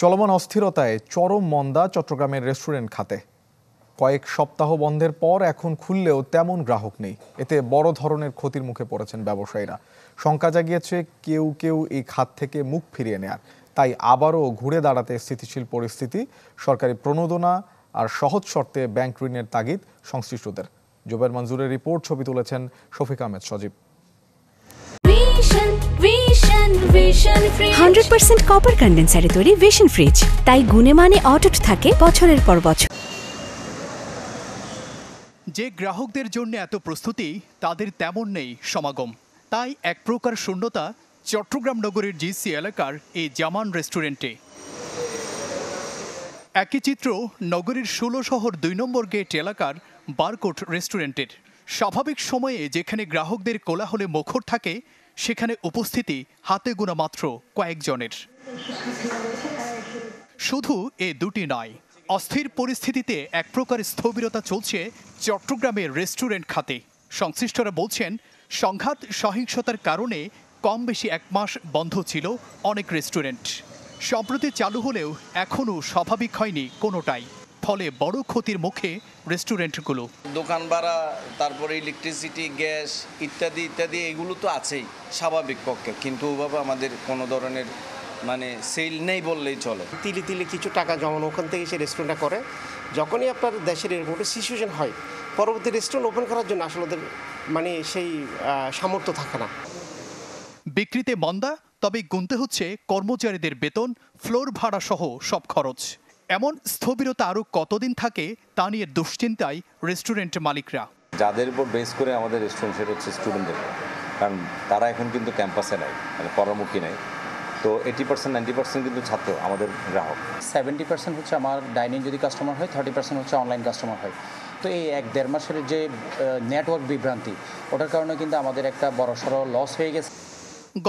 চলমান অস্থিরতায় চরম মন্দা চট্টগ্রামের রেস্টুরেন্ট খাতে। কয়েক সপ্তাহ বন্ধের পর এখন খুললেও তেমন গ্রাহক নেই। এতে বড় ধরনের ক্ষতির মুখে পড়েছেন ব্যবসায়ীরা। শঙ্কা জাগিয়েছে কেউ কেউ এই খাত থেকে মুখ ফিরিয়ে নেয়ার। তাই আবারও ঘুরে দাঁড়াতে স্থিতিশীল পরিস্থিতি, সরকারি প্রণোদনা আর সহজ শর্তে ব্যাংক ঋণের তাগিদ সংশ্লিষ্টদের। জুবের মঞ্জুরের রিপোর্ট, ছবি তুলেছেন শফিক আহমেদ সজীব। 100% কপার কন্ডেন্সারে তৈরি ভিশন ফ্রিজ, তাই গুণে মানে অটুট থাকে বছরের পর বছর। যে গ্রাহকদের জন্য এত প্রস্তুতি, তাদের তেমন নেই সমাগম। তাই এক প্রকার শূন্যতা চট্টগ্রাম নগরের জিসি এলাকার এই জামান রেস্টুরেন্টে। একই চিত্র নগরীর ১৬ শহর ২ নম্বর গেট এলাকার বারকোট রেস্টুরেন্টের। স্বাভাবিক সময়ে যেখানে গ্রাহকদের কোলাহলে মুখর থাকে, সেখানে উপস্থিতি হাতে গোনা মাত্র কয়েকজনের। শুধু এ দুটি নয়, অস্থির পরিস্থিতিতে এক প্রকার স্থবিরতা চলছে চট্টগ্রামের রেস্টুরেন্ট খাতে। সংশ্লিষ্টরা বলছেন, সংঘাত সহিংসতার কারণে কম বেশি ১ মাস বন্ধ ছিল অনেক রেস্টুরেন্ট। সম্প্রতি চালু হলেও এখনও স্বাভাবিক হয়নি কোনোটাই। ফলে বড় ক্ষতির মুখে রেস্টুরেন্টগুলো। দোকান ভাড়া, তারপরে ইলেকট্রিসিটি, গ্যাস ইত্যাদি ইত্যাদি এগুলো তো আছেই স্বাভাবিক পক্ষে, কিন্তু ওভাবে আমাদের কোনো ধরনের সেল নেই বললেই চলে। তিলে তিলে কিছু টাকা জমানো ওখান থেকে সে রেস্টুরেন্টটা করে। যখনই আপনার দেশের এরকম একটা সিচুয়েশন হয়, পরবর্তী রেস্টুরেন্ট ওপেন করার জন্য আসলে ওদের সেই সামর্থ্য থাকে না। বিক্রিতে মন্দা, তবে গুনতে হচ্ছে কর্মচারীদের বেতন, ফ্লোর ভাড়া সহ সব খরচ। এমন স্থবিরতা আরও কতদিন থাকে তা নিয়ে দুশ্চিন্তায় রেস্টুরেন্ট মালিকরা। যাদের উপর বেস করে আমাদের রেস্টুরেন্ট, সেটা হচ্ছে স্টুডেন্টদের, কারণ তারা এখন কিন্তু ক্যাম্পাসে নাই, পরামুখী নাই। তো 80% 90% কিন্তু ছাত্র আমাদের গ্রাহক। 70% হচ্ছে আমার ডাইনিং যদি কাস্টমার হয়, 30% হচ্ছে অনলাইন কাস্টমার হয়। তো এই ১-১.৫ মাসের যে নেটওয়ার্ক বিভ্রান্তি, ওটার কারণে কিন্তু আমাদের একটা বড়সড় লস হয়ে গেছে।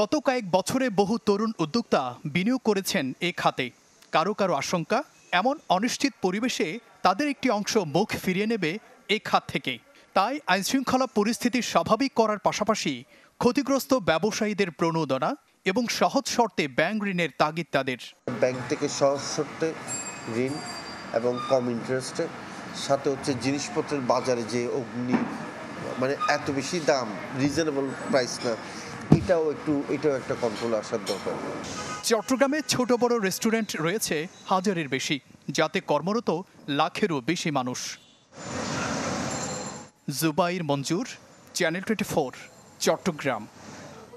গত কয়েক বছরে বহু তরুণ উদ্যোক্তা বিনিয়োগ করেছেন এ খাতে। কারো কারো আশঙ্কা, এমন অনিশ্চিত পরিবেশে তাদের একটি অংশ মুখ ফিরিয়ে নেবে এই খাত থেকে। তাই আইনশৃঙ্খলা পরিস্থিতি স্বাভাবিক করার পাশাপাশি ক্ষতিগ্রস্ত ব্যবসায়ীদের প্রণোদনা এবং সহজ শর্তে ব্যাংক ঋণের তাগিদ তাদের। ব্যাংক থেকে সহজ শর্তে ঋণ এবং কম ইন্টারেস্টে, সাথে হচ্ছে জিনিসপত্রের বাজারে যে এত বেশি দাম, রিজনেবল প্রাইস না, এটাও একটা কন্ট্রোল আসার দরকার। চট্টগ্রামে ছোট বড় রেস্টুরেন্ট রয়েছে হাজারের বেশি, যাতে কর্মরত লাখেরও বেশি মানুষ। জুবাইর মঞ্জুর, চ্যানেল 24, চট্টগ্রাম।